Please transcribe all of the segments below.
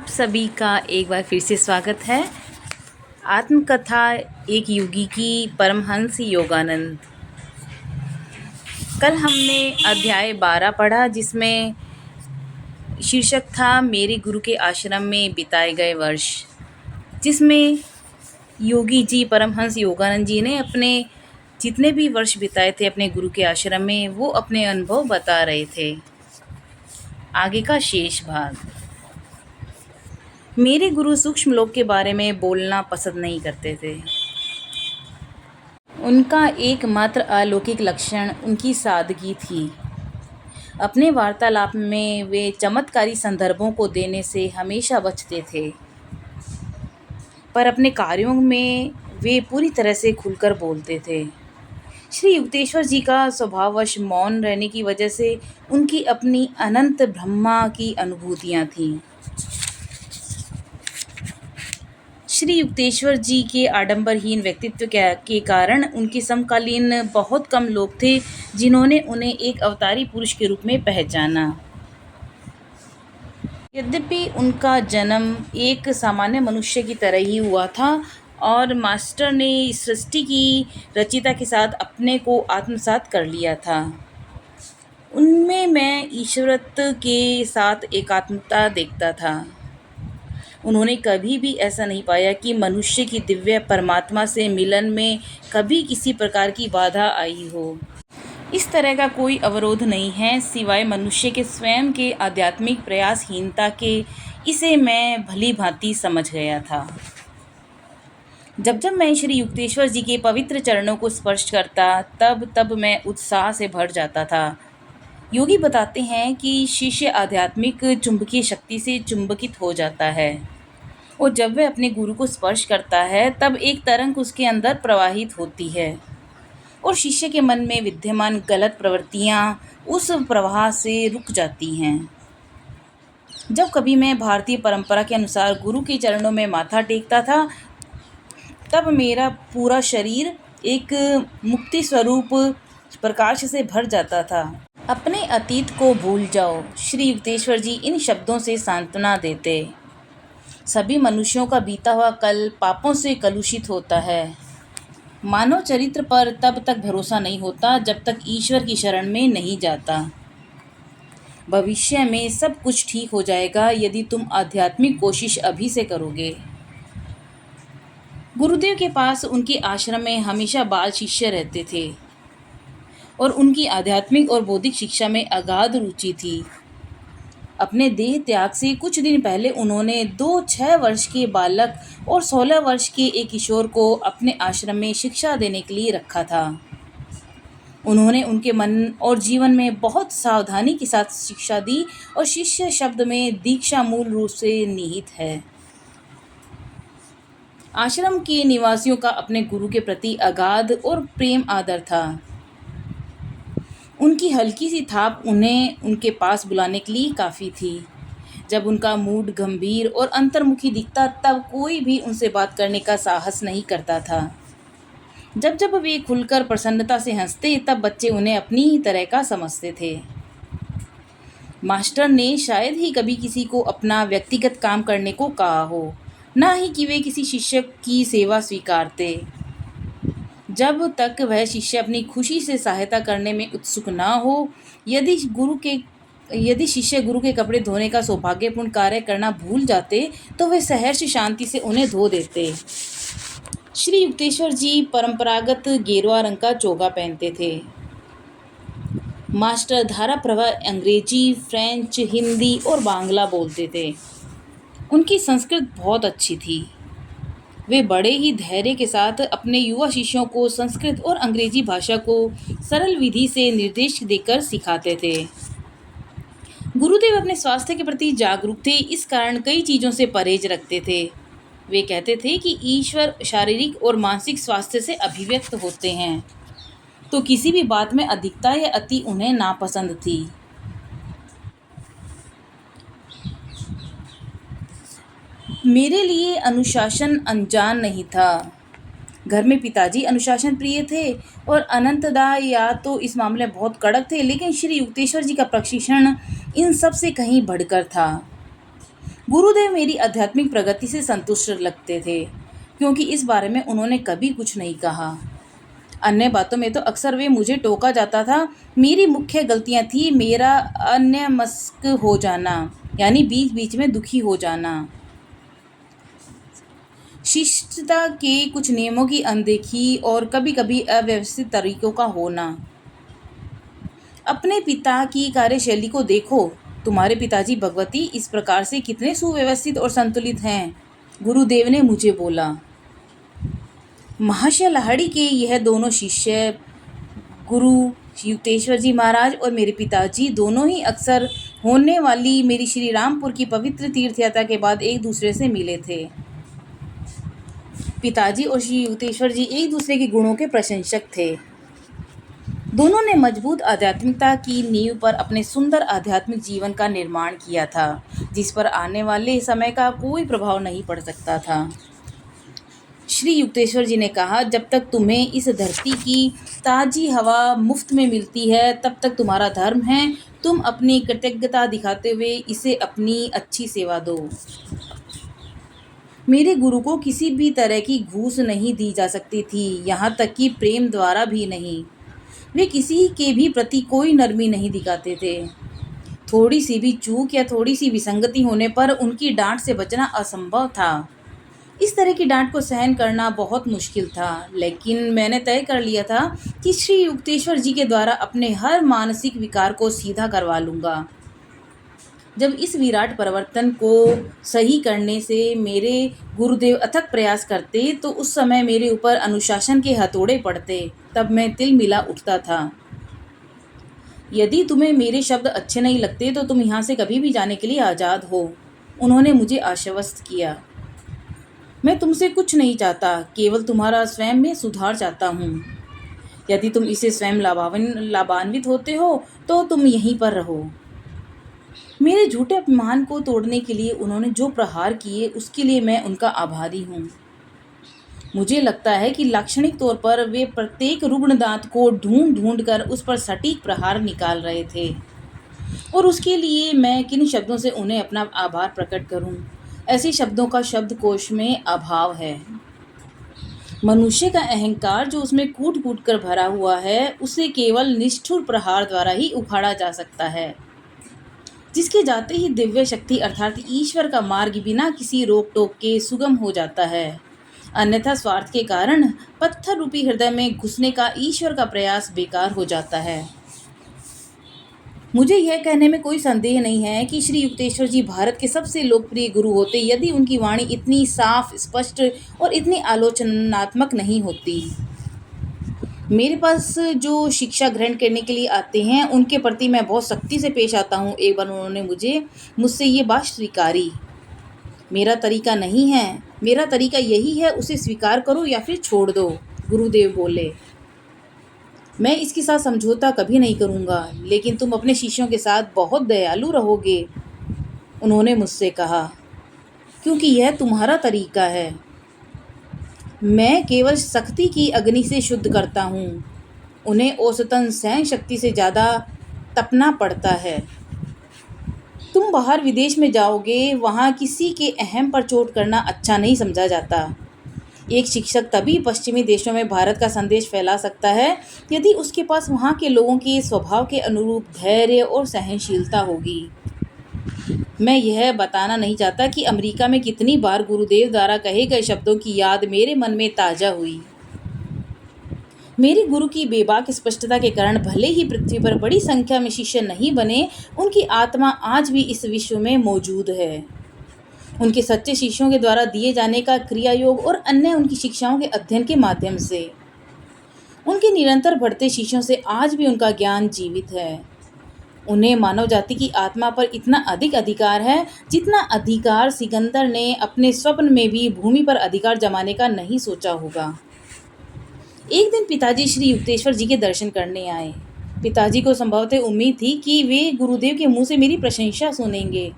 आप सभी का एक बार फिर से स्वागत है। आत्मकथा एक योगी की परमहंस योगानंद। कल हमने अध्याय 12 पढ़ा जिसमें शीर्षक था मेरे गुरु के आश्रम में बिताए गए वर्ष, जिसमें योगी जी परमहंस योगानंद जी ने अपने जितने भी वर्ष बिताए थे अपने गुरु के आश्रम में वो अपने अनुभव बता रहे थे। आगे का शेष भाग। मेरे गुरु सूक्ष्म लोक के बारे में बोलना पसंद नहीं करते थे। उनका एकमात्र अलौकिक लक्षण उनकी सादगी थी। अपने वार्तालाप में वे चमत्कारी संदर्भों को देने से हमेशा बचते थे, पर अपने कार्यों में वे पूरी तरह से खुलकर बोलते थे। श्री युक्तेश्वर जी का स्वभाववश मौन रहने की वजह से उनकी अपनी अनंत ब्रह्मा की अनुभूतियाँ थीं। श्री युक्तेश्वर जी के आडंबरहीन व्यक्तित्व के कारण उनके समकालीन बहुत कम लोग थे जिन्होंने उन्हें एक अवतारी पुरुष के रूप में पहचाना। यद्यपि उनका जन्म एक सामान्य मनुष्य की तरह ही हुआ था और मास्टर ने सृष्टि की रचयिता के साथ अपने को आत्मसात कर लिया था। उनमें मैं ईश्वरत्व के साथ एकात्मता देखता था। उन्होंने कभी भी ऐसा नहीं पाया कि मनुष्य की दिव्य परमात्मा से मिलन में कभी किसी प्रकार की बाधा आई हो। इस तरह का कोई अवरोध नहीं है सिवाय मनुष्य के स्वयं के आध्यात्मिक प्रयासहीनता के। इसे मैं भली भांति समझ गया था। जब जब मैं श्री युक्तेश्वर जी के पवित्र चरणों को स्पर्श करता तब मैं उत्साह से भर जाता था। योगी बताते हैं कि शिष्य आध्यात्मिक चुंबकीय शक्ति से चुंबकित हो जाता है और जब वह अपने गुरु को स्पर्श करता है तब एक तरंग उसके अंदर प्रवाहित होती है और शिष्य के मन में विद्यमान गलत प्रवृत्तियां उस प्रवाह से रुक जाती हैं। जब कभी मैं भारतीय परंपरा के अनुसार गुरु के चरणों में माथा टेकता था तब मेरा पूरा शरीर एक मुक्ति स्वरूप प्रकाश से भर जाता था। अपने अतीत को भूल जाओ, श्री युक्तेश्वर जी इन शब्दों से सांत्वना देते। सभी मनुष्यों का बीता हुआ कल पापों से कलुषित होता है। मानव चरित्र पर तब तक भरोसा नहीं होता जब तक ईश्वर की शरण में नहीं जाता। भविष्य में सब कुछ ठीक हो जाएगा यदि तुम आध्यात्मिक कोशिश अभी से करोगे। गुरुदेव के पास उनके आश्रम में हमेशा बाल शिष्य रहते थे और उनकी आध्यात्मिक और बौद्धिक शिक्षा में अगाध रुचि थी। अपने देह त्याग से कुछ दिन पहले उन्होंने 6 वर्ष के बालक और 16 वर्ष के एक किशोर को अपने आश्रम में शिक्षा देने के लिए रखा था। उन्होंने उनके मन और जीवन में बहुत सावधानी के साथ शिक्षा दी और शिष्य शब्द में दीक्षा मूल रूप से निहित है। आश्रम के निवासियों का अपने गुरु के प्रति अगाध और प्रेम आदर था। उनकी हल्की सी थाप उन्हें उनके पास बुलाने के लिए काफ़ी थी। जब उनका मूड गंभीर और अंतर्मुखी दिखता तब कोई भी उनसे बात करने का साहस नहीं करता था। जब जब वे खुलकर प्रसन्नता से हंसते तब बच्चे उन्हें अपनी ही तरह का समझते थे। मास्टर ने शायद ही कभी किसी को अपना व्यक्तिगत काम करने को कहा हो, ना ही कि वे किसी शिक्षक की सेवा स्वीकारते जब तक वह शिष्य अपनी खुशी से सहायता करने में उत्सुक ना हो। यदि शिष्य गुरु के कपड़े धोने का सौभाग्यपूर्ण कार्य करना भूल जाते तो वे सहर्ष शांति से उन्हें धो देते। श्री युक्तेश्वर जी परंपरागत गेरुआ रंग का चोगा पहनते थे। मास्टर धारा प्रवाह अंग्रेजी, फ्रेंच, हिंदी और बांग्ला बोलते थे। उनकी संस्कृत बहुत अच्छी थी। वे बड़े ही धैर्य के साथ अपने युवा शिष्यों को संस्कृत और अंग्रेजी भाषा को सरल विधि से निर्देश देकर सिखाते थे। गुरुदेव अपने स्वास्थ्य के प्रति जागरूक थे, इस कारण कई चीज़ों से परहेज रखते थे। वे कहते थे कि ईश्वर शारीरिक और मानसिक स्वास्थ्य से अभिव्यक्त होते हैं, तो किसी भी बात में अधिकता या अति उन्हें नापसंद थी। मेरे लिए अनुशासन अनजान नहीं था। घर में पिताजी अनुशासन प्रिय थे और अनंतदा या तो इस मामले में बहुत कड़क थे, लेकिन श्री युक्तेश्वर जी का प्रशिक्षण इन सब से कहीं बढ़कर था। गुरुदेव मेरी आध्यात्मिक प्रगति से संतुष्ट लगते थे, क्योंकि इस बारे में उन्होंने कभी कुछ नहीं कहा। अन्य बातों में तो अक्सर वे मुझे टोका जाता था। मेरी मुख्य गलतियाँ थी मेरा अन्यमनस्क हो जाना, यानी बीच-बीच में दुखी हो जाना, शिष्टता के कुछ नियमों की अनदेखी और कभी-कभी अव्यवस्थित तरीकों का होना। अपने पिता की कार्यशैली को देखो। तुम्हारे पिताजी भगवती इस प्रकार से कितने सुव्यवस्थित और संतुलित हैं, गुरुदेव ने मुझे बोला। महाशय लाहिड़ी के यह दोनों शिष्य, गुरु युक्तेश्वर जी महाराज और मेरे पिताजी, दोनों ही अक्सर होने वाली मेरी श्री रामपुर की पवित्र तीर्थ यात्रा के बाद एक दूसरे से मिले थे। पिताजी और श्री युक्तेश्वर जी एक दूसरे के गुणों के प्रशंसक थे। दोनों ने मजबूत आध्यात्मिकता की नींव पर अपने सुंदर आध्यात्मिक जीवन का निर्माण किया था, जिस पर आने वाले समय का कोई प्रभाव नहीं पड़ सकता था। श्री युक्तेश्वर जी ने कहा, जब तक तुम्हें इस धरती की ताज़ी हवा मुफ्त में मिलती है, तब तक तुम्हारा धर्म है तुम अपनी कृतज्ञता दिखाते हुए इसे अपनी अच्छी सेवा दो। मेरे गुरु को किसी भी तरह की घूस नहीं दी जा सकती थी, यहाँ तक कि प्रेम द्वारा भी नहीं। वे किसी के भी प्रति कोई नरमी नहीं दिखाते थे। थोड़ी सी भी चूक या थोड़ी सी विसंगति होने पर उनकी डांट से बचना असंभव था। इस तरह की डांट को सहन करना बहुत मुश्किल था, लेकिन मैंने तय कर लिया था कि श्री युक्तेश्वर जी के द्वारा अपने हर मानसिक विकार को सीधा करवा लूँगा। जब इस विराट परिवर्तन को सही करने से मेरे गुरुदेव अथक प्रयास करते, तो उस समय मेरे ऊपर अनुशासन के हथौड़े पड़ते, तब मैं तिलमिला उठता था। यदि तुम्हें मेरे शब्द अच्छे नहीं लगते तो तुम यहाँ से कभी भी जाने के लिए आज़ाद हो, उन्होंने मुझे आश्वस्त किया। मैं तुमसे कुछ नहीं चाहता, केवल तुम्हारा स्वयं में सुधार चाहता हूँ। यदि तुम इसे स्वयं लाभान्वित होते हो तो तुम यहीं पर रहो। मेरे झूठे अपमान को तोड़ने के लिए उन्होंने जो प्रहार किए, उसके लिए मैं उनका आभारी हूँ। मुझे लगता है कि लाक्षणिक तौर पर वे प्रत्येक रुग्ण दांत को ढूंढ कर उस पर सटीक प्रहार निकाल रहे थे, और उसके लिए मैं किन शब्दों से उन्हें अपना आभार प्रकट करूं। ऐसे शब्दों का शब्दकोश में अभाव है। मनुष्य का अहंकार जो उसमें कूट कूट कर भरा हुआ है, उसे केवल निष्ठुर प्रहार द्वारा ही उखाड़ा जा सकता है, जिसके जाते ही दिव्य शक्ति अर्थात ईश्वर का मार्ग बिना किसी रोक टोक के सुगम हो जाता है। अन्यथा स्वार्थ के कारण पत्थर रूपी हृदय में घुसने का ईश्वर का प्रयास बेकार हो जाता है। मुझे यह कहने में कोई संदेह नहीं है कि श्री युक्तेश्वर जी भारत के सबसे लोकप्रिय गुरु होते, यदि उनकी वाणी इतनी साफ, स्पष्ट और इतनी आलोचनात्मक नहीं होती। मेरे पास जो शिक्षा ग्रहण करने के लिए आते हैं, उनके प्रति मैं बहुत सख्ती से पेश आता हूँ। एक बार उन्होंने मुझसे ये बात स्वीकारी। मेरा तरीका नहीं है, मेरा तरीका यही है, उसे स्वीकार करो या फिर छोड़ दो, गुरुदेव बोले। मैं इसके साथ समझौता कभी नहीं करूँगा, लेकिन तुम अपने शिष्यों के साथ बहुत दयालु रहोगे, उन्होंने मुझसे कहा, क्योंकि यह तुम्हारा तरीका है। मैं केवल सख्ती की अग्नि से शुद्ध करता हूँ, उन्हें औसतन सहन शक्ति से ज़्यादा तपना पड़ता है। तुम बाहर विदेश में जाओगे, वहाँ किसी के अहम पर चोट करना अच्छा नहीं समझा जाता। एक शिक्षक तभी पश्चिमी देशों में भारत का संदेश फैला सकता है यदि उसके पास वहाँ के लोगों के स्वभाव के अनुरूप धैर्य और सहनशीलता होगी। मैं यह बताना नहीं चाहता कि अमेरिका में कितनी बार गुरुदेव द्वारा कहे गए शब्दों की याद मेरे मन में ताज़ा हुई। मेरे गुरु की बेबाक स्पष्टता के कारण भले ही पृथ्वी पर बड़ी संख्या में शिष्य नहीं बने, उनकी आत्मा आज भी इस विश्व में मौजूद है। उनके सच्चे शिष्यों के द्वारा दिए जाने का क्रिया योग और अन्य उनकी शिक्षाओं के अध्ययन के माध्यम से उनके निरंतर बढ़ते शिष्यों से आज भी उनका ज्ञान जीवित है। उन्हें मानव जाति की आत्मा पर इतना अधिक अधिकार है जितना अधिकार सिकंदर ने अपने स्वप्न में भी भूमि पर अधिकार जमाने का नहीं सोचा होगा। एक दिन पिताजी श्री युक्तेश्वर जी के दर्शन करने आए। पिताजी को संभवतः उम्मीद थी कि वे गुरुदेव के मुंह से मेरी प्रशंसा सुनेंगे,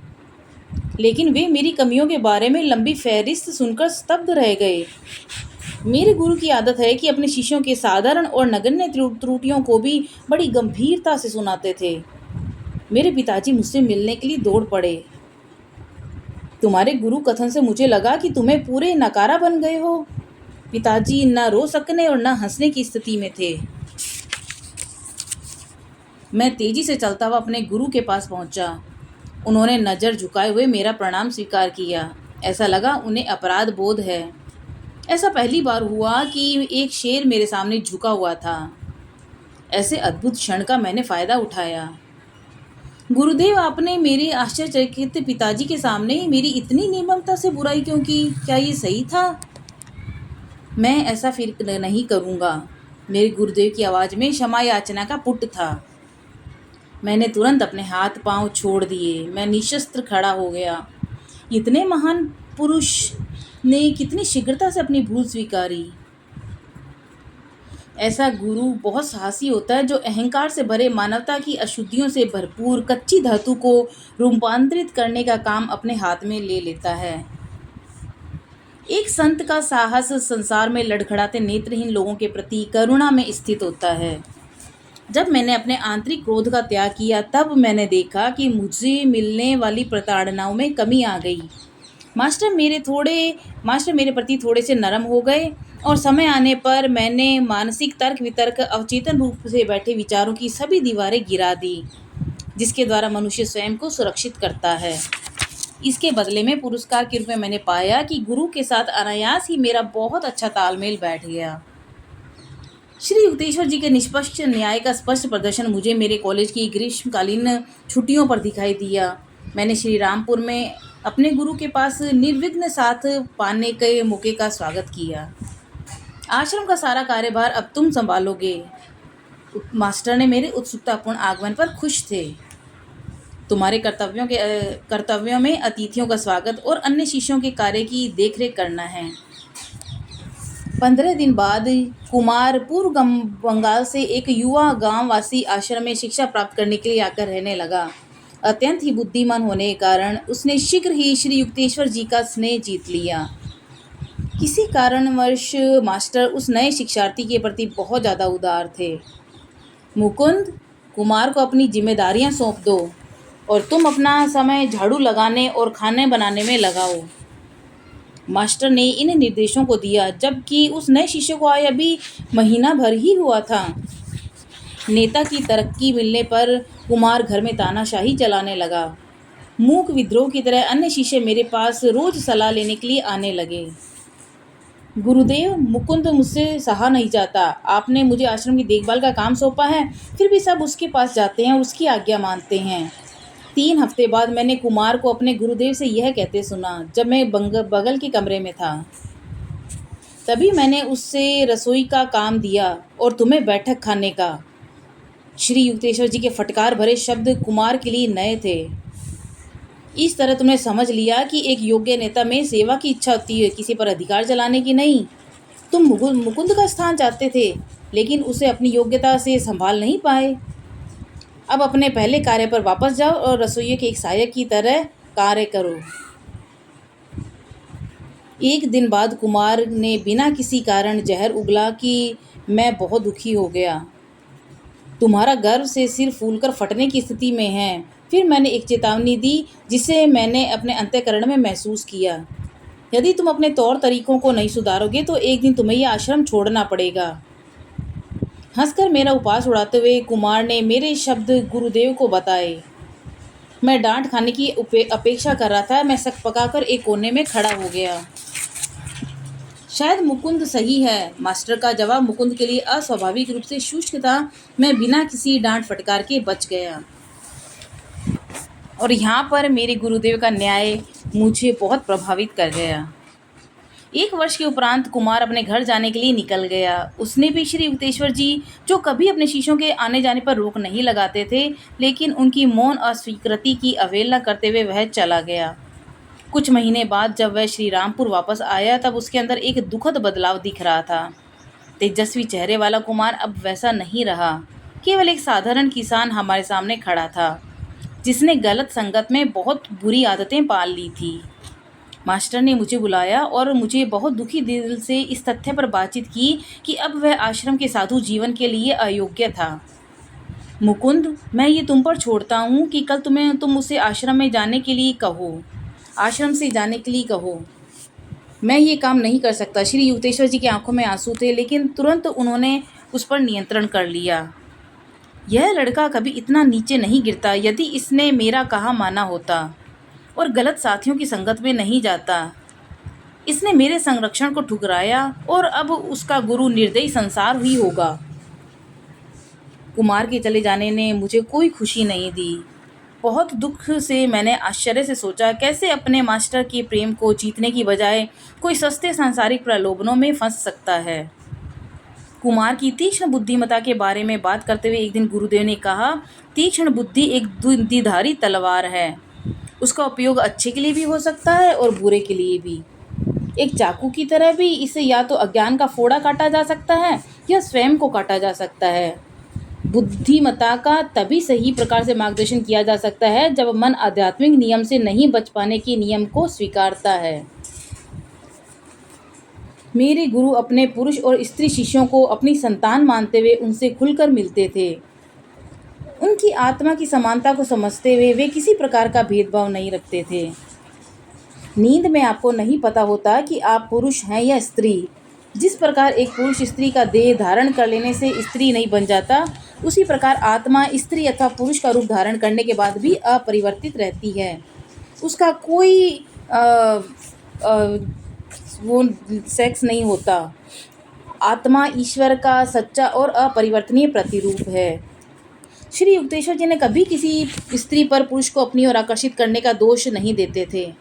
लेकिन वे मेरी कमियों के बारे में लंबी फहरिस्त सुनकर स्तब्ध रह गए। मेरे गुरु की आदत है कि अपने शिष्यों के साधारण और नगण्य त्रुटियों को भी बड़ी गंभीरता से सुनाते थे। मेरे पिताजी मुझसे मिलने के लिए दौड़ पड़े। तुम्हारे गुरु कथन से मुझे लगा कि तुम्हें पूरे नकारा बन गए हो। पिताजी न रो सकने और न हंसने की स्थिति में थे। मैं तेजी से चलता हुआ अपने गुरु के पास पहुंचा। उन्होंने नज़र झुकाए हुए मेरा प्रणाम स्वीकार किया। ऐसा लगा उन्हें अपराध बोध है। ऐसा पहली बार हुआ कि एक शेर मेरे सामने झुका हुआ था। ऐसे अद्भुत क्षण का मैंने फ़ायदा उठाया। गुरुदेव, आपने मेरे आश्चर्यचकित पिताजी के सामने मेरी इतनी निर्ममता से बुराई क्यों की? क्या ये सही था? मैं ऐसा फिर नहीं करूँगा। मेरे गुरुदेव की आवाज़ में क्षमा याचना का पुट था। मैंने तुरंत अपने हाथ पांव छोड़ दिए। मैं निशस्त्र खड़ा हो गया। इतने महान पुरुष ने कितनी शीघ्रता से अपनी भूल स्वीकारी। ऐसा गुरु बहुत साहसी होता है जो अहंकार से भरे मानवता की अशुद्धियों से भरपूर कच्ची धातु को रूपांतरित करने का काम अपने हाथ में ले लेता है। एक संत का साहस संसार में लड़खड़ाते नेत्रहीन लोगों के प्रति करुणा में स्थित होता है। जब मैंने अपने आंतरिक क्रोध का त्याग किया तब मैंने देखा कि मुझे मिलने वाली प्रताड़नाओं में कमी आ गई। मास्टर मेरे प्रति थोड़े से नरम हो गए और समय आने पर मैंने मानसिक तर्क वितर्क अवचेतन रूप से बैठे विचारों की सभी दीवारें गिरा दी जिसके द्वारा मनुष्य स्वयं को सुरक्षित करता है। इसके बदले में पुरस्कार के रूप में मैंने पाया कि गुरु के साथ अनायास ही मेरा बहुत अच्छा तालमेल बैठ गया। श्री युक्तेश्वर जी के निष्पक्ष न्याय का स्पष्ट प्रदर्शन मुझे मेरे कॉलेज की ग्रीष्मकालीन छुट्टियों पर दिखाई दिया। मैंने श्री रामपुर में अपने गुरु के पास निर्विघ्न साथ पाने के मौके का स्वागत किया। आश्रम का सारा कार्यभार अब तुम संभालोगे। मास्टर ने मेरे उत्सुकतापूर्ण आगमन पर खुश थे। तुम्हारे कर्तव्यों में अतिथियों का स्वागत और अन्य शिष्यों के कार्य की देखरेख करना है। 15 दिन बाद कुमार पूर्व बंगाल से एक युवा गांववासी आश्रम में शिक्षा प्राप्त करने के लिए आकर रहने लगा। अत्यंत ही बुद्धिमान होने के कारण उसने शीघ्र ही श्री युक्तेश्वर जी का स्नेह जीत लिया। किसी कारणवश मास्टर उस नए शिक्षार्थी के प्रति बहुत ज़्यादा उदार थे। मुकुंद, कुमार को अपनी जिम्मेदारियां सौंप दो और तुम अपना समय झाड़ू लगाने और खाने बनाने में लगाओ। मास्टर ने इन निर्देशों को दिया जबकि उस नए शिष्य को आए अभी महीना भर ही हुआ था। नेता की तरक्की मिलने पर कुमार घर में तानाशाही चलाने लगा। मूक विद्रोह की तरह अन्य शिष्य मेरे पास रोज सलाह लेने के लिए आने लगे। गुरुदेव, मुकुंद मुझसे सहा नहीं जाता। आपने मुझे आश्रम की देखभाल का काम सौंपा है, फिर भी सब उसके पास जाते हैं और उसकी आज्ञा मानते हैं। 3 हफ्ते बाद मैंने कुमार को अपने गुरुदेव से यह कहते सुना जब मैं बगल के कमरे में था। तभी मैंने उससे रसोई का काम दिया और तुम्हें बैठक खाने का। श्री युक्तेश्वर जी के फटकार भरे शब्द कुमार के लिए नए थे। इस तरह तुमने समझ लिया कि एक योग्य नेता में सेवा की इच्छा होती है, किसी पर अधिकार चलाने की नहीं। तुम मुकुंद का स्थान चाहते थे लेकिन उसे अपनी योग्यता से संभाल नहीं पाए। अब अपने पहले कार्य पर वापस जाओ और रसोइये के एक सहायक की तरह कार्य करो। एक दिन बाद कुमार ने बिना किसी कारण जहर उगला कि मैं बहुत दुखी हो गया। तुम्हारा गर्व से सिर फूलकर फटने की स्थिति में है। फिर मैंने एक चेतावनी दी जिसे मैंने अपने अंतःकरण में महसूस किया। यदि तुम अपने तौर तरीकों को नहीं सुधारोगे तो एक दिन तुम्हें यह आश्रम छोड़ना पड़ेगा। हंसकर मेरा उपहास उड़ाते हुए कुमार ने मेरे शब्द गुरुदेव को बताए। मैं डांट खाने की अपेक्षा कर रहा था। मैं सक पकाकर एक कोने में खड़ा हो गया। शायद मुकुंद सही है। मास्टर का जवाब मुकुंद के लिए अस्वाभाविक रूप से शुष्क था। मैं बिना किसी डांट फटकार के बच गया। और यहाँ पर मेरे गुरुदेव का न्याय मुझे बहुत प्रभावित कर गया। 1 वर्ष के उपरांत कुमार अपने घर जाने के लिए निकल गया। उसने भी श्री युक्तेश्वर जी, जो कभी अपने शिष्यों के आने जाने पर रोक नहीं लगाते थे, लेकिन उनकी मौन अस्वीकृति की अवहेलना करते हुए वह चला गया। कुछ महीने बाद जब वह श्री रामपुर वापस आया तब उसके अंदर एक दुखद बदलाव दिख रहा था। तेजस्वी चेहरे वाला कुमार अब वैसा नहीं रहा। केवल एक साधारण किसान हमारे सामने खड़ा था जिसने गलत संगत में बहुत बुरी आदतें पाल ली थी। मास्टर ने मुझे बुलाया और मुझे बहुत दुखी दिल से इस तथ्य पर बातचीत की कि अब वह आश्रम के साधु जीवन के लिए अयोग्य था। मुकुंद, मैं ये तुम पर छोड़ता हूँ कि कल तुम उसे आश्रम में जाने के लिए कहो। आश्रम से जाने के लिए कहो। मैं ये काम नहीं कर सकता। श्री युक्तेश्वर जी की आंखों में आंसू थे, लेकिन तुरंत उन्होंने उस पर नियंत्रण कर लिया। यह लड़का कभी इतना नीचे नहीं गिरता यदि इसने मेरा कहा माना होता और गलत साथियों की संगत में नहीं जाता। इसने मेरे संरक्षण को ठुकराया और अब उसका गुरु निर्दयी संसार ही होगा। कुमार के चले जाने ने मुझे कोई खुशी नहीं दी। बहुत दुख से मैंने आश्चर्य से सोचा, कैसे अपने मास्टर के प्रेम को जीतने की बजाय कोई सस्ते सांसारिक प्रलोभनों में फंस सकता है। कुमार की तीक्ष्ण बुद्धिमत्ता के बारे में बात करते हुए एक दिन गुरुदेव ने कहा, तीक्ष्ण बुद्धि एक द्विधारी तलवार है। उसका उपयोग अच्छे के लिए भी हो सकता है और बुरे के लिए भी। एक चाकू की तरह भी इसे या तो अज्ञान का फोड़ा काटा जा सकता है या स्वयं को काटा जा सकता है। बुद्धिमत्ता का तभी सही प्रकार से मार्गदर्शन किया जा सकता है जब मन आध्यात्मिक नियम से नहीं बच पाने के नियम को स्वीकारता है। मेरे गुरु अपने पुरुष और स्त्री शिष्यों को अपनी संतान मानते हुए उनसे खुलकर मिलते थे। उनकी आत्मा की समानता को समझते हुए वे किसी प्रकार का भेदभाव नहीं रखते थे। नींद में आपको नहीं पता होता कि आप पुरुष हैं या स्त्री। जिस प्रकार एक पुरुष स्त्री का देह धारण कर लेने से स्त्री नहीं बन जाता, उसी प्रकार आत्मा स्त्री अथवा पुरुष का रूप धारण करने के बाद भी अपरिवर्तित रहती है। उसका कोई वो सेक्स नहीं होता। आत्मा ईश्वर का सच्चा और अपरिवर्तनीय प्रतिरूप है। श्री युक्तेश्वर जी ने कभी किसी स्त्री पर पुरुष को अपनी ओर आकर्षित करने का दोष नहीं देते थे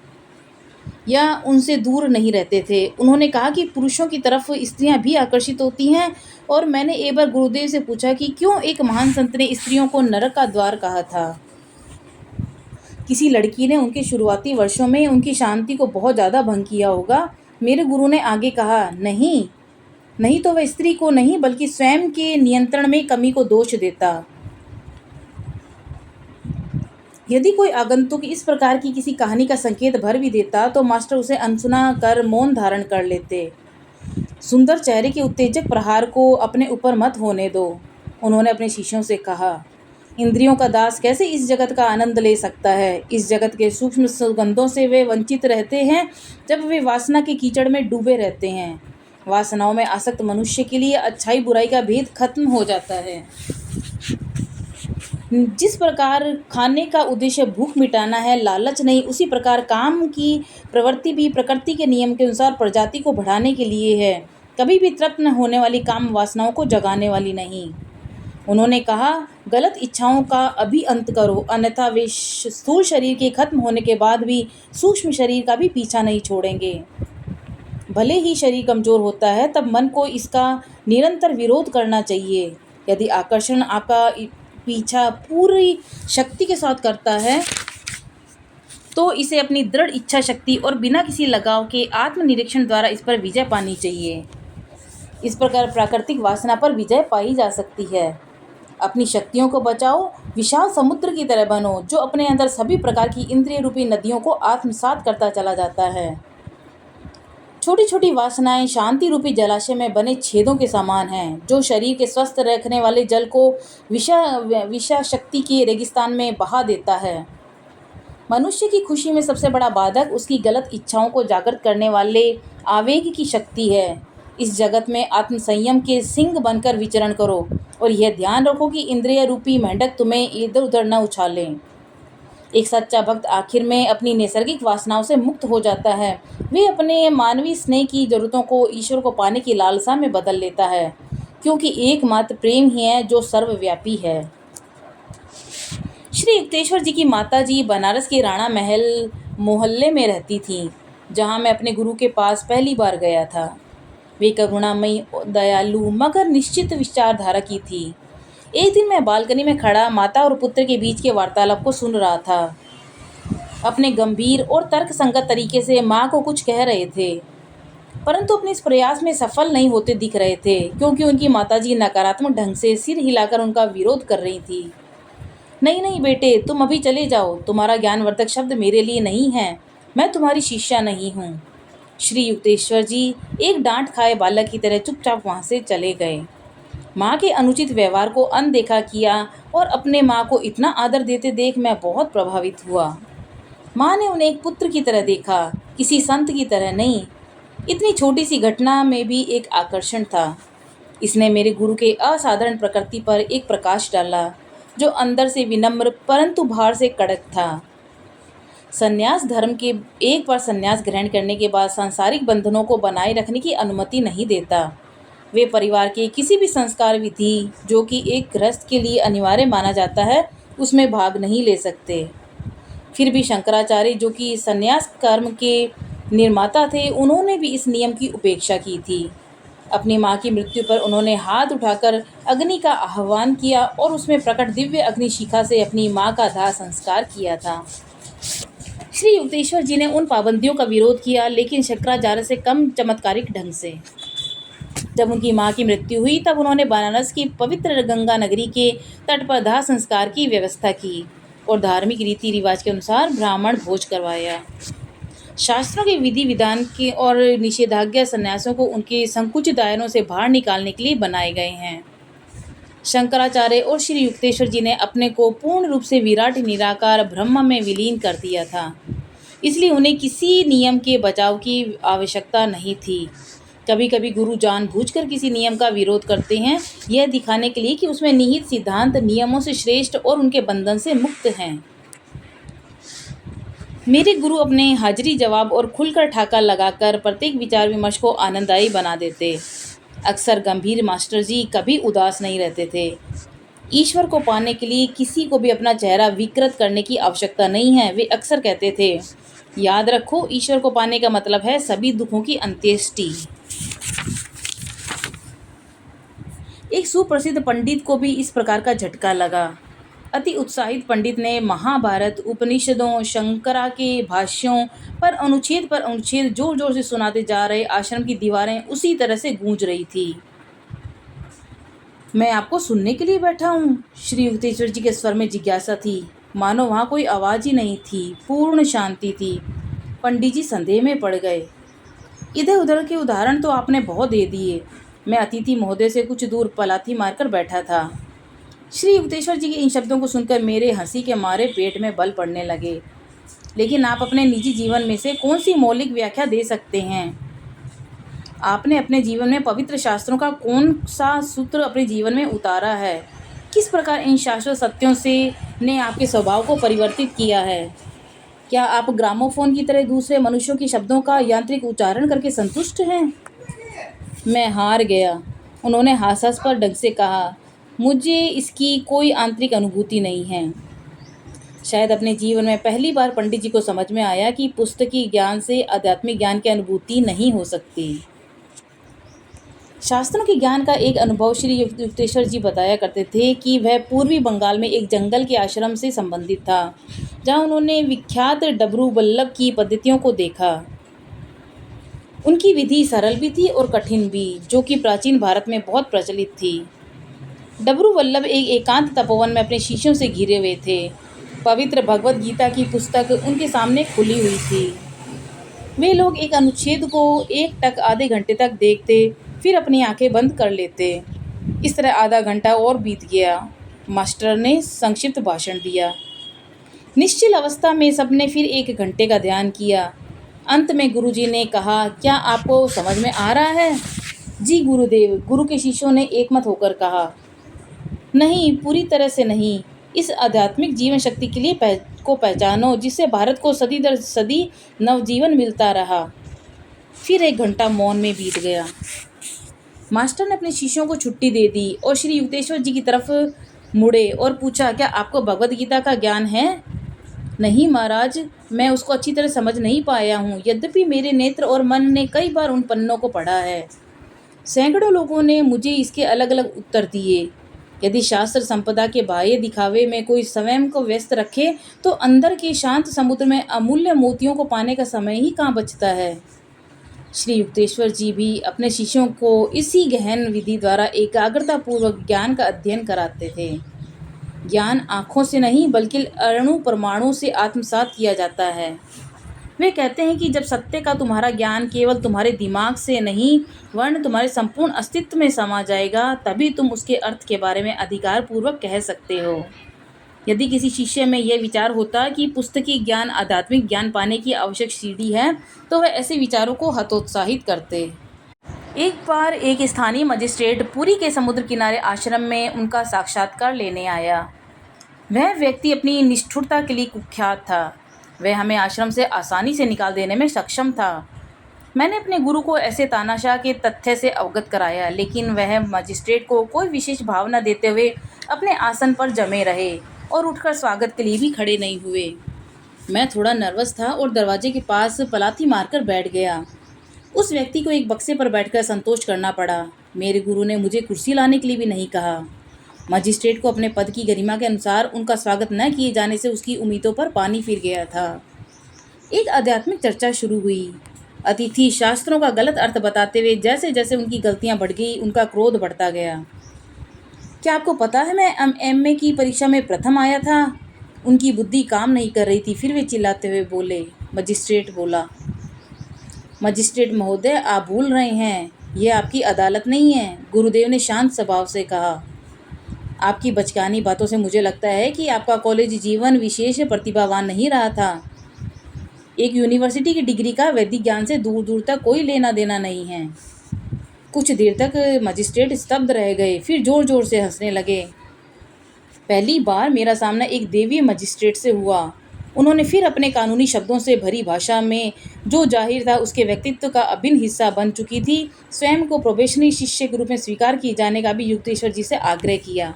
या उनसे दूर नहीं रहते थे। उन्होंने कहा कि पुरुषों की तरफ स्त्रियां भी आकर्षित होती हैं, और मैंने एक बार गुरुदेव से पूछा कि क्यों एक महान संत ने स्त्रियों को नरक का द्वार कहा था। किसी लड़की ने उनके शुरुआती वर्षों में उनकी शांति को बहुत ज़्यादा भंग किया होगा। मेरे गुरु ने आगे कहा, नहीं तो वह स्त्री को नहीं बल्कि स्वयं के नियंत्रण में कमी को दोष देता। यदि कोई आगंतुक इस प्रकार की किसी कहानी का संकेत भर भी देता तो मास्टर उसे अनसुना कर मौन धारण कर लेते। सुंदर चेहरे के उत्तेजक प्रहार को अपने ऊपर मत होने दो। उन्होंने अपने शिष्यों से कहा, इंद्रियों का दास कैसे इस जगत का आनंद ले सकता है। इस जगत के सूक्ष्म सुगंधों से वे वंचित रहते हैं जब वे वासना के कीचड़ में डूबे रहते हैं। वासनाओं में आसक्त मनुष्य के लिए अच्छाई बुराई का भेद खत्म हो जाता है। जिस प्रकार खाने का उद्देश्य भूख मिटाना है, लालच नहीं, उसी प्रकार काम की प्रवृत्ति भी प्रकृति के नियम के अनुसार प्रजाति को बढ़ाने के लिए है, कभी भी तृप्त न होने वाली काम वासनाओं को जगाने वाली नहीं। उन्होंने कहा, गलत इच्छाओं का अभी अंत करो, अन्यथा वे स्थूल शरीर के खत्म होने के बाद भी सूक्ष्म शरीर का भी पीछा नहीं छोड़ेंगे। भले ही शरीर कमजोर होता है, तब मन को इसका निरंतर विरोध करना चाहिए। यदि आकर्षण आपका पीछा पूरी शक्ति के साथ करता है तो इसे अपनी दृढ़ इच्छा शक्ति और बिना किसी लगाव के आत्मनिरीक्षण द्वारा इस पर विजय पानी चाहिए। इस प्रकार प्राकृतिक वासना पर विजय पाई जा सकती है। अपनी शक्तियों को बचाओ, विशाल समुद्र की तरह बनो जो अपने अंदर सभी प्रकार की इंद्रिय रूपी नदियों को आत्मसात करता चला जाता है। छोटी छोटी वासनाएं शांति रूपी जलाशय में बने छेदों के समान हैं, जो शरीर के स्वस्थ रखने वाले जल को विषा शक्ति के रेगिस्तान में बहा देता है। मनुष्य की खुशी में सबसे बड़ा बाधक उसकी गलत इच्छाओं को जागृत करने वाले आवेग की शक्ति है। इस जगत में आत्मसंयम के सिंह बनकर विचरण करो और यह ध्यान रखो कि इंद्रिय रूपी मेंढक तुम्हें इधर उधर न उछालें। एक सच्चा भक्त आखिर में अपनी नैसर्गिक वासनाओं से मुक्त हो जाता है। वे अपने मानवीय स्नेह की जरूरतों को ईश्वर को पाने की लालसा में बदल लेता है, क्योंकि एकमात्र प्रेम ही है जो सर्वव्यापी है। श्री युक्तेश्वर जी की माताजी बनारस के राणा महल मोहल्ले में रहती थीं, जहां मैं अपने गुरु के पास पहली बार गया था। वे करुणामयी, दयालु मगर निश्चित विचारधारा की थी। एक दिन मैं बालकनी में खड़ा माता और पुत्र के बीच के वार्तालाप को सुन रहा था। अपने गंभीर और तर्कसंगत तरीके से माँ को कुछ कह रहे थे, परंतु अपने इस प्रयास में सफल नहीं होते दिख रहे थे, क्योंकि उनकी माताजी नकारात्मक ढंग से सिर हिलाकर उनका विरोध कर रही थी। नहीं बेटे, तुम अभी चले जाओ। तुम्हारा ज्ञानवर्धक शब्द मेरे लिए नहीं है। मैं तुम्हारी शिष्या नहीं हूँ। श्री युक्तेश्वर जी एक डांट खाए बालक की तरह चुपचाप वहाँ से चले गए। माँ के अनुचित व्यवहार को अनदेखा किया और अपने माँ को इतना आदर देते देख मैं बहुत प्रभावित हुआ। माँ ने उन्हें एक पुत्र की तरह देखा, किसी संत की तरह नहीं। इतनी छोटी सी घटना में भी एक आकर्षण था। इसने मेरे गुरु के असाधारण प्रकृति पर एक प्रकाश डाला, जो अंदर से विनम्र परंतु बाहर से कड़क था। संन्यास धर्म के एक बार संन्यास ग्रहण करने के बाद सांसारिक बंधनों को बनाए रखने की अनुमति नहीं देता। वे परिवार के किसी भी संस्कार विधि जो कि एक गृहस्थ के लिए अनिवार्य माना जाता है, उसमें भाग नहीं ले सकते। फिर भी शंकराचार्य, जो कि संन्यास कर्म के निर्माता थे, उन्होंने भी इस नियम की उपेक्षा की थी। अपनी माँ की मृत्यु पर उन्होंने हाथ उठाकर अग्नि का आह्वान किया और उसमें प्रकट दिव्य अग्निशिखा से अपनी माँ का दाह संस्कार किया था। श्री युक्तेश्वर जी ने उन पाबंदियों का विरोध किया, लेकिन शंकराचार्य से कम चमत्कारिक ढंग से। जब उनकी माँ की मृत्यु हुई, तब उन्होंने बनारस की पवित्र गंगा नगरी के तट पर दाह संस्कार की व्यवस्था की और धार्मिक रीति रिवाज के अनुसार ब्राह्मण भोज करवाया। शास्त्रों के विधि विधान के और निषेधाज्ञा सन्यासियों को उनके संकुचित दायरों से बाहर निकालने के लिए बनाए गए हैं। शंकराचार्य और श्री युक्तेश्वर जी ने अपने को पूर्ण रूप से विराट निराकार ब्रह्म में विलीन कर दिया था, इसलिए उन्हें किसी नियम के बचाव की आवश्यकता नहीं थी। कभी कभी गुरु जानबूझकर किसी नियम का विरोध करते हैं, यह दिखाने के लिए कि उसमें निहित सिद्धांत नियमों से श्रेष्ठ और उनके बंधन से मुक्त हैं। मेरे गुरु अपने हाजिरी जवाब और खुलकर ठाका लगाकर प्रत्येक विचार विमर्श को आनंददायी बना देते। अक्सर गंभीर मास्टर जी कभी उदास नहीं रहते थे। ईश्वर को पाने के लिए किसी को भी अपना चेहरा विकृत करने की आवश्यकता नहीं है। वे अक्सर कहते थे, याद रखो, ईश्वर को पाने का मतलब है सभी दुखों की अंत्येष्टि। एक सुप्रसिद्ध पंडित को भी इस प्रकार का झटका लगा। अति उत्साहित पंडित ने महाभारत, उपनिषदों, शंकरा के भाष्यों पर अनुच्छेद जोर जोर से सुनाते जा रहे। आश्रम की दीवारें उसी तरह से गूंज रही थी। मैं आपको सुनने के लिए बैठा हूँ। श्री युक्तेश्वर जी के स्वर में जिज्ञासा थी, मानो वहाँ कोई आवाज़ ही नहीं थी। पूर्ण शांति थी। पंडित जी संदेह में पड़ गए। इधर उधर के उदाहरण तो आपने बहुत दे दिए। मैं अतिथि महोदय से कुछ दूर पलाथी मारकर बैठा था। श्री युक्तेश्वर जी के इन शब्दों को सुनकर मेरे हंसी के मारे पेट में बल पड़ने लगे। लेकिन आप अपने निजी जीवन में से कौन सी मौलिक व्याख्या दे सकते हैं? आपने अपने जीवन में पवित्र शास्त्रों का कौन सा सूत्र अपने जीवन में उतारा है? किस प्रकार इन शाश्वत सत्यों से ने आपके स्वभाव को परिवर्तित किया है? क्या आप ग्रामोफोन की तरह दूसरे मनुष्यों के शब्दों का यांत्रिक उच्चारण करके संतुष्ट हैं? मैं हार गया। उन्होंने हास्यास्पद ढंग से कहा, मुझे इसकी कोई आंतरिक अनुभूति नहीं है। शायद अपने जीवन में पहली बार पंडित जी को समझ में आया कि पुस्तकी ज्ञान से आध्यात्मिक ज्ञान की अनुभूति नहीं हो सकती। शास्त्रों के ज्ञान का एक अनुभव श्री युक्तेश्वर जी बताया करते थे कि वह पूर्वी बंगाल में एक जंगल के आश्रम से संबंधित था, जहां उन्होंने विख्यात डबरू वल्लभ की पद्धतियों को देखा। उनकी विधि सरल भी थी और कठिन भी, जो कि प्राचीन भारत में बहुत प्रचलित थी। डबरू वल्लभ एक एकांत तपोवन में अपने शिष्यों से घिरे हुए थे। पवित्र भगवत गीता की पुस्तक उनके सामने खुली हुई थी। वे लोग एक अनुच्छेद को एकटक आधे घंटे तक देखते, फिर अपनी आंखें बंद कर लेते। इस तरह आधा घंटा और बीत गया। मास्टर ने संक्षिप्त भाषण दिया। निश्चल अवस्था में सबने फिर 1 घंटे का ध्यान किया। अंत में गुरुजी ने कहा, क्या आपको समझ में आ रहा है? जी गुरुदेव, गुरु के शिष्यों ने एकमत होकर कहा। नहीं, पूरी तरह से नहीं। इस आध्यात्मिक जीवन शक्ति के लिए पहचानो, जिससे भारत को सदी दर सदी नवजीवन मिलता रहा। फिर 1 घंटा मौन में बीत गया। मास्टर ने अपने शिष्यों को छुट्टी दे दी और श्री युक्तेश्वर जी की तरफ मुड़े और पूछा, क्या आपको भगवद गीता का ज्ञान है? नहीं महाराज, मैं उसको अच्छी तरह समझ नहीं पाया हूँ, यद्यपि मेरे नेत्र और मन ने कई बार उन पन्नों को पढ़ा है। सैकड़ों लोगों ने मुझे इसके अलग अलग उत्तर दिए। यदि शास्त्र संपदा के बाह्य दिखावे में कोई स्वयं को व्यस्त रखे, तो अंदर के शांत समुद्र में अमूल्य मोतियों को पाने का समय ही कहाँ बचता है। श्री युक्तेश्वर जी भी अपने शिष्यों को इसी गहन विधि द्वारा एकाग्रता पूर्वक ज्ञान का अध्ययन कराते थे। ज्ञान आँखों से नहीं, बल्कि अणु परमाणु से आत्मसात किया जाता है। वे कहते हैं कि जब सत्य का तुम्हारा ज्ञान केवल तुम्हारे दिमाग से नहीं, वरन तुम्हारे संपूर्ण अस्तित्व में समा जाएगा, तभी तुम उसके अर्थ के बारे में अधिकार पूर्वक कह सकते हो। यदि किसी शिष्य में यह विचार होता कि पुस्तकीय ज्ञान आध्यात्मिक ज्ञान पाने की आवश्यक सीढ़ी है, तो वह ऐसे विचारों को हतोत्साहित करते। एक बार एक स्थानीय मजिस्ट्रेट पुरी के समुद्र किनारे आश्रम में उनका साक्षात्कार लेने आया। वह व्यक्ति अपनी निष्ठुरता के लिए कुख्यात था। वह हमें आश्रम से आसानी से निकाल देने में सक्षम था। मैंने अपने गुरु को ऐसे तानाशाह के तथ्य से अवगत कराया, लेकिन वह मजिस्ट्रेट को कोई विशेष भाव न देते हुए अपने आसन पर जमे रहे और उठकर स्वागत के लिए भी खड़े नहीं हुए। मैं थोड़ा नर्वस था और दरवाजे के पास पलाथी मारकर बैठ गया। उस व्यक्ति को एक बक्से पर बैठकर संतोष करना पड़ा। मेरे गुरु ने मुझे कुर्सी लाने के लिए भी नहीं कहा। मजिस्ट्रेट को अपने पद की गरिमा के अनुसार उनका स्वागत न किए जाने से उसकी उम्मीदों पर पानी फिर गया था। एक आध्यात्मिक चर्चा शुरू हुई। अतिथि शास्त्रों का गलत अर्थ बताते हुए जैसे जैसे उनकी गलतियां बढ़ गई, उनका क्रोध बढ़ता गया। क्या आपको पता है मैं एमए की परीक्षा में प्रथम आया था? उनकी बुद्धि काम नहीं कर रही थी, फिर वे चिल्लाते हुए बोले। मजिस्ट्रेट बोला, मजिस्ट्रेट महोदय, आप भूल रहे हैं, यह आपकी अदालत नहीं है। गुरुदेव ने शांत स्वभाव से कहा। आपकी बचकानी बातों से मुझे लगता है कि आपका कॉलेज जीवन विशेष प्रतिभावान नहीं रहा था। एक यूनिवर्सिटी की डिग्री का वैदिक ज्ञान से दूर दूर तक कोई लेना देना नहीं है। कुछ देर तक मजिस्ट्रेट स्तब्ध रह गए, फिर जोर जोर से हंसने लगे। पहली बार मेरा सामना एक देवीय मजिस्ट्रेट से हुआ। उन्होंने फिर अपने कानूनी शब्दों से भरी भाषा में, जो जाहिर था उसके व्यक्तित्व का अभिन्न हिस्सा बन चुकी थी, स्वयं को प्रोबेशनरी शिष्य के रूप में स्वीकार किए जाने का भी युक्तेश्वर जी से आग्रह किया।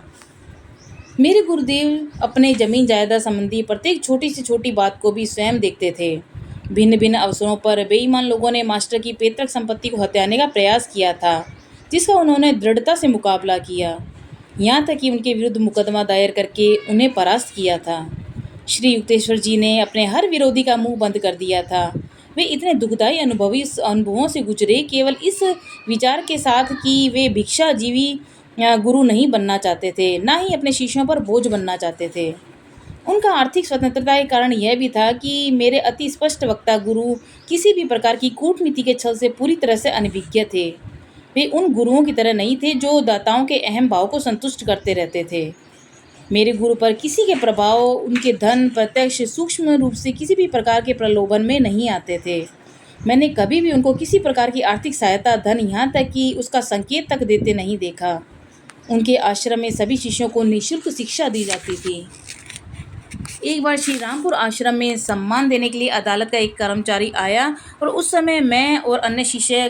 मेरे गुरुदेव अपने जमीन जायदाद संबंधी प्रत्येक छोटी से छोटी बात को भी स्वयं देखते थे। भिन्न भिन्न अवसरों पर बेईमान लोगों ने मास्टर की पैतृक संपत्ति को हथियाने का प्रयास किया था, जिसका उन्होंने दृढ़ता से मुकाबला किया, यहाँ तक कि उनके विरुद्ध मुकदमा दायर करके उन्हें परास्त किया था। श्री युक्तेश्वर जी ने अपने हर विरोधी का मुंह बंद कर दिया था। वे इतने दुखदायी अनुभवों से गुजरे, केवल इस विचार के साथ कि वे भिक्षाजीवी गुरु नहीं बनना चाहते थे, ना ही अपने शिष्यों पर बोझ बनना चाहते थे। उनका आर्थिक स्वतंत्रता के कारण यह भी था कि मेरे अति स्पष्ट वक्ता गुरु किसी भी प्रकार की कूटनीति के छल से पूरी तरह से अनभिज्ञ थे। वे उन गुरुओं की तरह नहीं थे जो दाताओं के अहम भाव को संतुष्ट करते रहते थे। मेरे गुरु पर किसी के प्रभाव उनके धन प्रत्यक्ष सूक्ष्म रूप से किसी भी प्रकार के प्रलोभन में नहीं आते थे। मैंने कभी भी उनको किसी प्रकार की आर्थिक सहायता, धन, यहाँ तक कि उसका संकेत तक देते नहीं देखा। उनके आश्रम में सभी शिष्यों को निःशुल्क शिक्षा दी जाती थी। एक बार श्री रामपुर आश्रम में सम्मान देने के लिए अदालत का एक कर्मचारी आया और उस समय मैं और अन्य शिष्य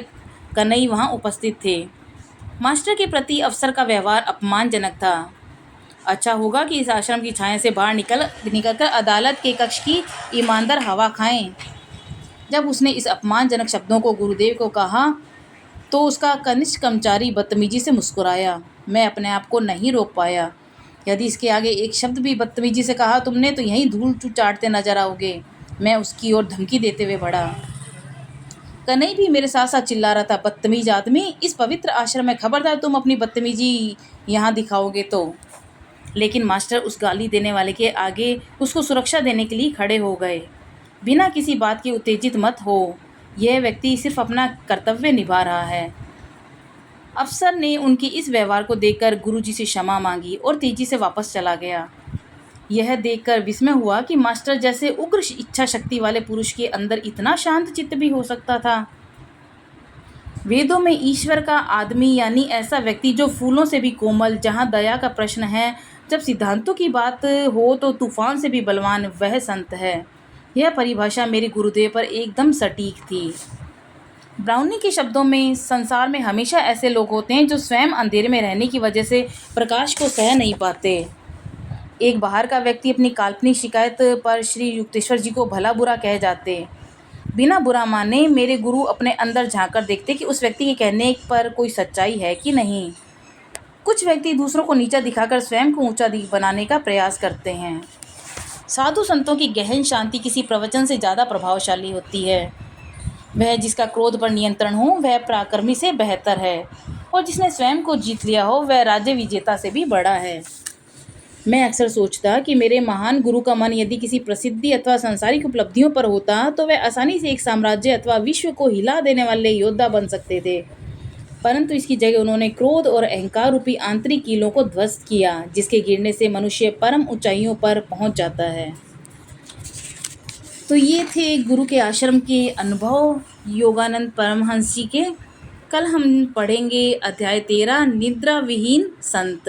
कन्हई वहाँ उपस्थित थे। मास्टर के प्रति अफसर का व्यवहार अपमानजनक था। अच्छा होगा कि इस आश्रम की छाया से बाहर निकलकर अदालत के कक्ष की ईमानदार हवा खाएं। जब उसने इस अपमानजनक शब्दों को गुरुदेव को कहा तो उसका कनिष्ठ कर्मचारी बदतमीजी से मुस्कुराया। मैं अपने आप को नहीं रोक पाया। यदि इसके आगे एक शब्द भी बदतमीजी से कहा तुमने तो यहीं धूल चाटते नजर आओगे। मैं उसकी ओर धमकी देते हुए बढ़ा। कन्हई भी मेरे साथ साथ चिल्ला रहा था, बदतमीज आदमी, इस पवित्र आश्रम में खबरदार तुम अपनी बदतमीजी यहाँ दिखाओगे तो। लेकिन मास्टर उस गाली देने वाले के आगे उसको सुरक्षा देने के लिए खड़े हो गए। बिना किसी बात के उत्तेजित मत हो, यह व्यक्ति सिर्फ अपना कर्तव्य निभा रहा है। अफसर ने उनके इस व्यवहार को देखकर गुरुजी से क्षमा मांगी और तेजी से वापस चला गया। यह देखकर विस्मय हुआ कि मास्टर जैसे उग्र इच्छा शक्ति वाले पुरुष के अंदर इतना शांत चित्त भी हो सकता था। वेदों में ईश्वर का आदमी यानी ऐसा व्यक्ति जो फूलों से भी कोमल, जहाँ दया का प्रश्न है, जब सिद्धांतों की बात हो तो तूफान से भी बलवान, वह संत है। यह परिभाषा मेरे गुरुदेव पर एकदम सटीक थी। ब्राउनी के शब्दों में, संसार में हमेशा ऐसे लोग होते हैं जो स्वयं अंधेरे में रहने की वजह से प्रकाश को सह नहीं पाते। एक बाहर का व्यक्ति अपनी काल्पनिक शिकायत पर श्री युक्तेश्वर जी को भला बुरा कह जाते। बिना बुरा माने मेरे गुरु अपने अंदर झांककर देखते कि उस व्यक्ति के कहने पर कोई सच्चाई है कि नहीं। कुछ व्यक्ति दूसरों को नीचा दिखाकर स्वयं को ऊंचा बनाने का प्रयास करते हैं। साधु संतों की गहन शांति किसी प्रवचन से ज़्यादा प्रभावशाली होती है। वह जिसका क्रोध पर नियंत्रण हो वह पराक्रमी से बेहतर है, और जिसने स्वयं को जीत लिया हो वह राज्य विजेता से भी बड़ा है। मैं अक्सर सोचता कि मेरे महान गुरु का मन यदि किसी प्रसिद्धि अथवा सांसारिक उपलब्धियों पर होता तो वह आसानी से एक साम्राज्य अथवा विश्व को हिला देने वाले योद्धा बन सकते थे। परंतु इसकी जगह उन्होंने क्रोध और अहंकार रूपी आंतरिक कीलों को ध्वस्त किया, जिसके गिरने से मनुष्य परम ऊंचाइयों पर पहुंच जाता है। तो ये थे गुरु के आश्रम के अनुभव योगानंद परमहंस जी के। कल हम पढ़ेंगे अध्याय 13 निद्रा विहीन संत।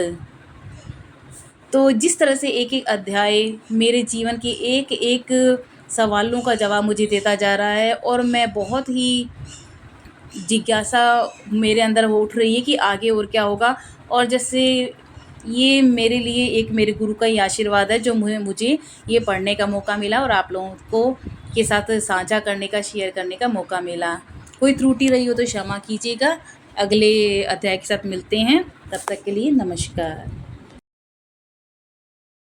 तो जिस तरह से एक एक अध्याय मेरे जीवन के एक एक सवालों का जवाब मुझे देता जा रहा है और मैं बहुत ही जिज्ञासा मेरे अंदर वो उठ रही है कि आगे और क्या होगा। और जैसे ये मेरे लिए एक मेरे गुरु का ही आशीर्वाद है जो मुझे ये पढ़ने का मौका मिला और आप लोगों को के साथ साझा करने का, शेयर करने का मौका मिला। कोई त्रुटि रही हो तो क्षमा कीजिएगा। अगले अध्याय के साथ मिलते हैं, तब तक के लिए नमस्कार।